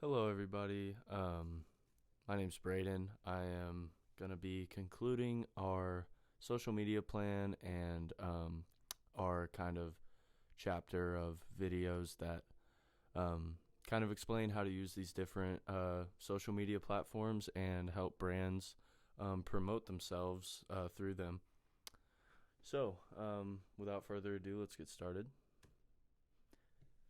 Hello, everybody. My name's Braden. I am going to be concluding our social media plan and our kind of chapter of videos that kind of explain how to use these different social media platforms and help brands promote themselves through them. So, without further ado, let's get started.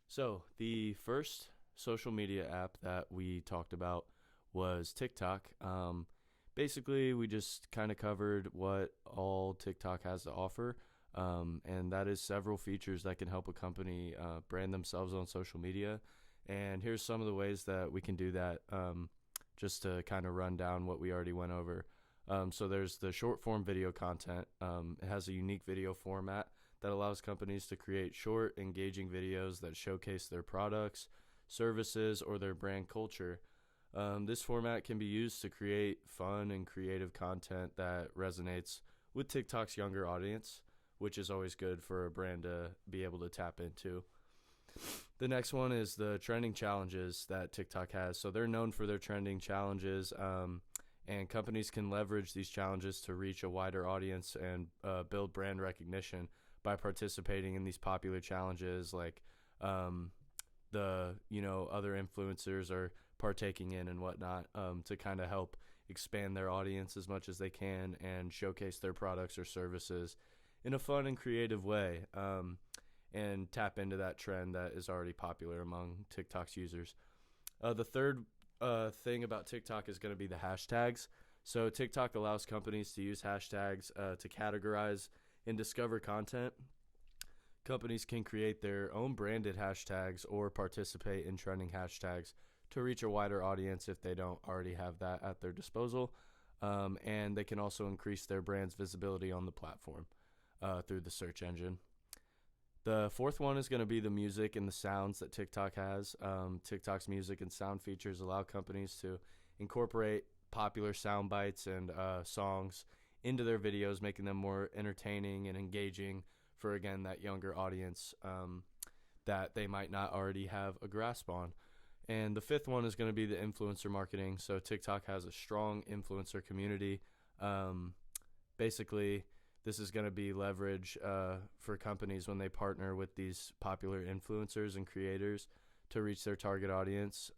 So, the first social media app that we talked about was TikTok. Basically, we just kind of covered what all TikTok has to offer, and that is several features that can help a company brand themselves on social media. And here's some of the ways that we can do that, just to kind of run down what we already went over. So there's the short form video content. It has a unique video format that allows companies to create short, engaging videos that showcase their products, services, or their brand culture. This format can be used to create fun and creative content that resonates with TikTok's younger audience, which is always good for a brand to be able to tap into. The next one is the trending challenges that TikTok has. So they're known for their trending challenges, and companies can leverage these challenges to reach a wider audience and build brand recognition by participating in these popular challenges, like the other influencers are partaking in and whatnot, to kind of help expand their audience as much as they can and showcase their products or services in a fun and creative way, and tap into that trend that is already popular among TikTok's users. The third thing about TikTok is going to be the hashtags. So TikTok allows companies to use hashtags to categorize and discover content. Companies can create their own branded hashtags or participate in trending hashtags to reach a wider audience if they don't already have that at their disposal. And they can also increase their brand's visibility on the platform through the search engine. The fourth one is going to be the music and the sounds that TikTok has. TikTok's music and sound features allow companies to incorporate popular sound bites and songs into their videos, making them more entertaining and engaging for, again, that younger audience that they might not already have a grasp on. And the fifth one is going to be the influencer marketing. So TikTok has a strong influencer community. Basically, this is going to be leverage for companies when they partner with these popular influencers and creators to reach their target audience.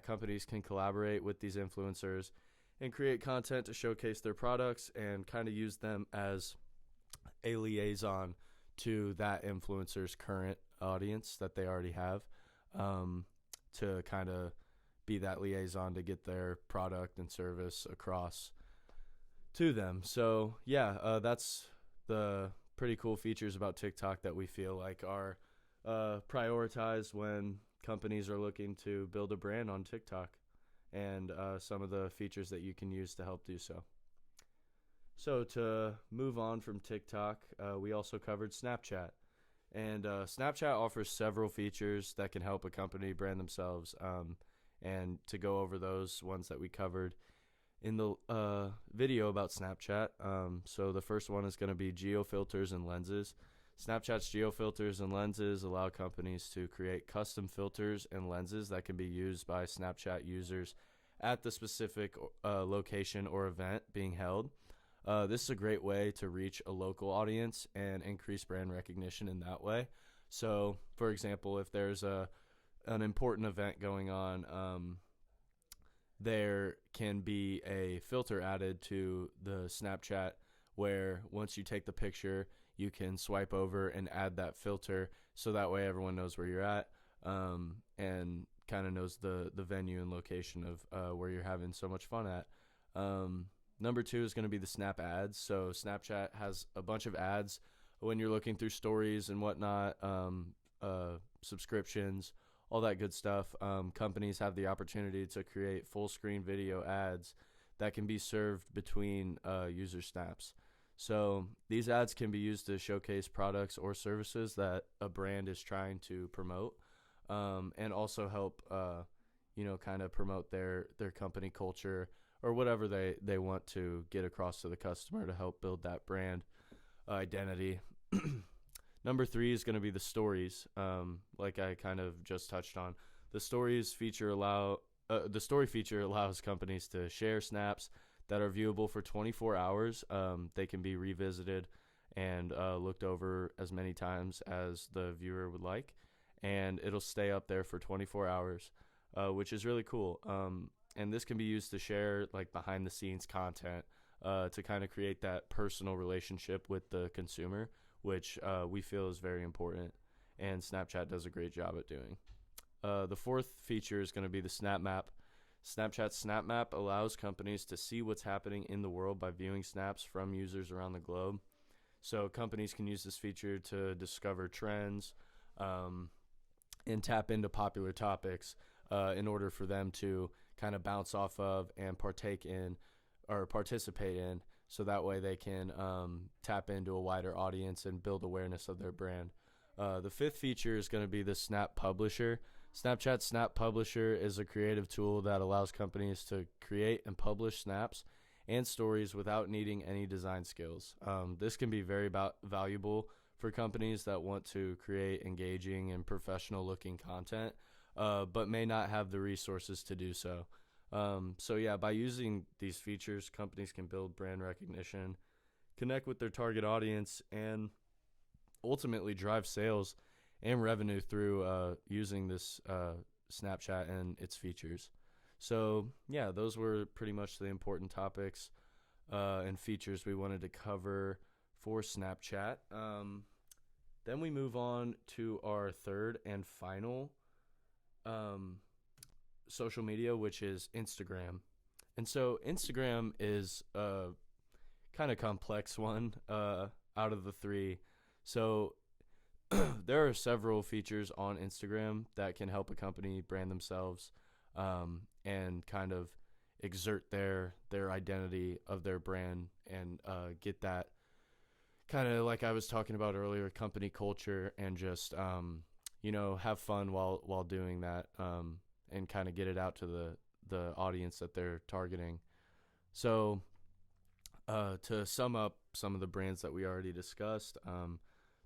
Companies can collaborate with these influencers and create content to showcase their products and kind of use them as a liaison to that influencer's current audience that they already have, to kind of be that liaison to get their product and service across to them. So that's the pretty cool features about TikTok that we feel like are prioritized when companies are looking to build a brand on TikTok, and some of the features that you can use to help do so. So to move on from TikTok, we also covered Snapchat. And Snapchat offers several features that can help a company brand themselves. And to go over those ones that we covered in the video about Snapchat. So the first one is going to be geo filters and lenses. Snapchat's geo filters and lenses allow companies to create custom filters and lenses that can be used by Snapchat users at the specific location or event being held. This is a great way to reach a local audience and increase brand recognition in that way. So, for example, if there's an important event going on, there can be a filter added to the Snapchat where once you take the picture, you can swipe over and add that filter, so that way everyone knows where you're at, and kind of knows the venue and location of where you're having so much fun at. Number two is going to be the Snap ads. So Snapchat has a bunch of ads when you're looking through stories and whatnot, subscriptions, all that good stuff. Companies have the opportunity to create full screen video ads that can be served between user snaps. So these ads can be used to showcase products or services that a brand is trying to promote, and also help, kind of promote their company culture or whatever they want to get across to the customer to help build that brand identity. Number three is going to be the stories, like I kind of just touched on. The story feature allows companies to share snaps that are viewable for 24 hours. They can be revisited and looked over as many times as the viewer would like, and it'll stay up there for 24 hours, which is really cool. And this can be used to share like behind the scenes content, to kind of create that personal relationship with the consumer, which we feel is very important, and Snapchat does a great job at doing. The fourth feature is going to be the Snap Map. Snapchat's Snap Map allows companies to see what's happening in the world by viewing snaps from users around the globe. So companies can use this feature to discover trends, and tap into popular topics, in order for them to kind of bounce off of and partake in or participate in, so that way they can tap into a wider audience and build awareness of their brand. The fifth feature is going to be the Snap Publisher. Snapchat Snap Publisher is a creative tool that allows companies to create and publish snaps and stories without needing any design skills. This can be very valuable for companies that want to create engaging and professional looking content, but may not have the resources to do so. So yeah, by using these features, companies can build brand recognition, connect with their target audience, and ultimately drive sales and revenue through using this Snapchat and its features. So yeah, those were pretty much the important topics and features we wanted to cover for Snapchat. Then we move on to our third and final social media, which is Instagram. And so Instagram is a kind of complex one out of the three. So there are several features on Instagram that can help a company brand themselves, and kind of exert their identity of their brand, and get that kind of, like I was talking about earlier, company culture, and just have fun while doing that, and kind of get it out to the audience that they're targeting. So to sum up some of the brands that we already discussed,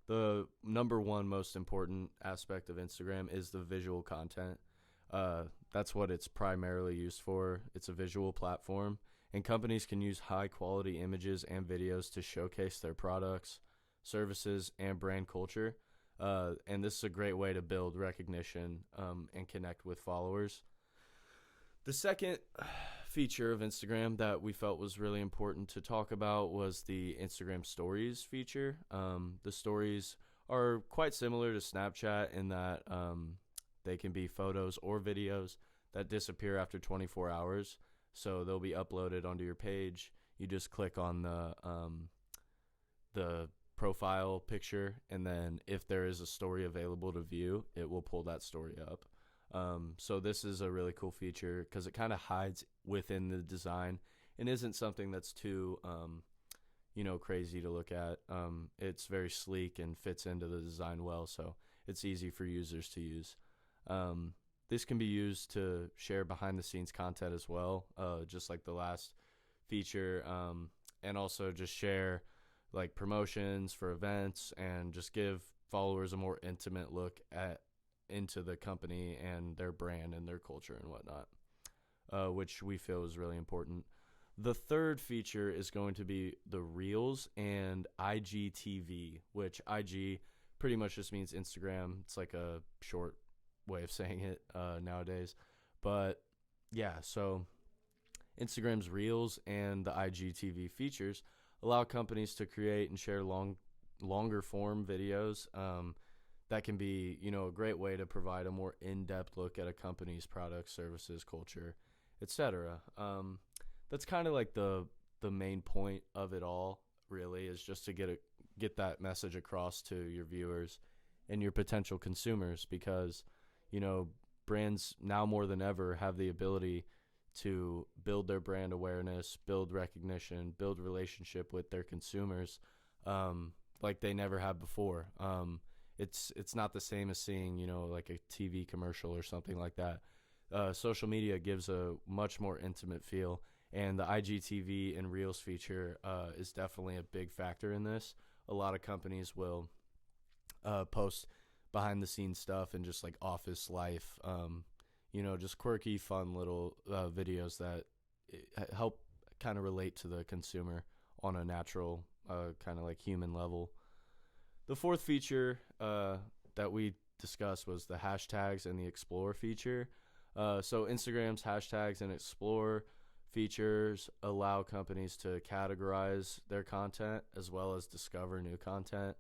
the number one most important aspect of Instagram is the visual content. That's what it's primarily used for. It's a visual platform, and companies can use high quality images and videos to showcase their products, services, and brand culture. And this is a great way to build recognition, and connect with followers. The second feature of Instagram that we felt was really important to talk about was the Instagram Stories feature. The stories are quite similar to Snapchat in that they can be photos or videos that disappear after 24 hours. So they'll be uploaded onto your page. You just click on the profile picture, and then if there is a story available to view, it will pull that story up. So this is a really cool feature because it kind of hides within the design and isn't something that's too, crazy to look at. It's very sleek and fits into the design well, so it's easy for users to use. This can be used to share behind the scenes content as well, just like the last feature, and also just share like promotions for events and just give followers a more intimate look into the company and their brand and their culture and whatnot, which we feel is really important. The third feature is going to be the Reels and IGTV, which IG pretty much just means Instagram. It's like a short way of saying it nowadays. But yeah, so Instagram's Reels and the IGTV features allow companies to create and share longer form videos. That can be, a great way to provide a more in-depth look at a company's products, services, culture, etc. That's kind of like the main point of it all, really, is just to get that message across to your viewers and your potential consumers, because, brands now more than ever have the ability to build their brand awareness, build recognition, build relationship with their consumers, like they never have before. It's not the same as seeing, like a TV commercial or something like that. Social media gives a much more intimate feel, and the IGTV and Reels feature is definitely a big factor in this. A lot of companies will post behind the scenes stuff and just like office life, just quirky, fun little videos that help kind of relate to the consumer on a natural, kind of like human level. The fourth feature that we discussed was the hashtags and the explore feature. So Instagram's hashtags and explore features allow companies to categorize their content as well as discover new content.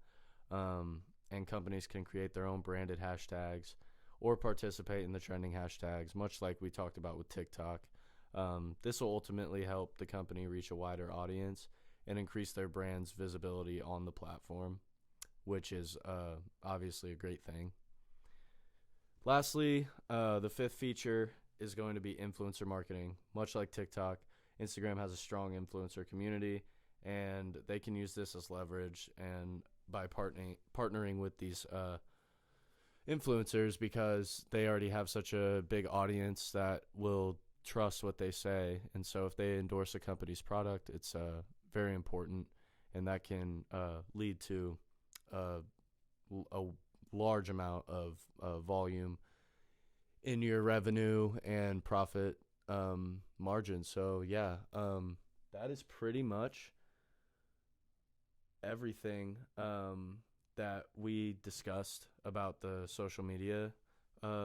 And companies can create their own branded hashtags or participate in the trending hashtags, much like we talked about with TikTok. This will ultimately help the company reach a wider audience and increase their brand's visibility on the platform, which is obviously a great thing. Lastly, the fifth feature is going to be influencer marketing. Much like TikTok, Instagram has a strong influencer community, and they can use this as leverage and by partnering with these influencers, because they already have such a big audience that will trust what they say. And so if they endorse a company's product, it's very important, and that can lead to a large amount of volume in your revenue and profit margin. So yeah, that is pretty much everything that we discussed about the social media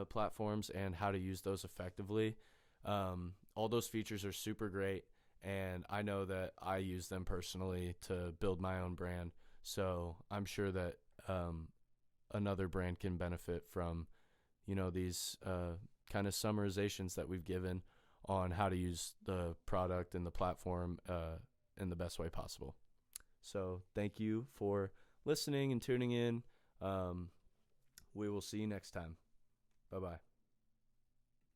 platforms and how to use those effectively. All those features are super great, and I know that I use them personally to build my own brand. So I'm sure that another brand can benefit from, these kind of summarizations that we've given on how to use the product and the platform in the best way possible. So thank you for listening and tuning in. We will see you next time. Bye-bye.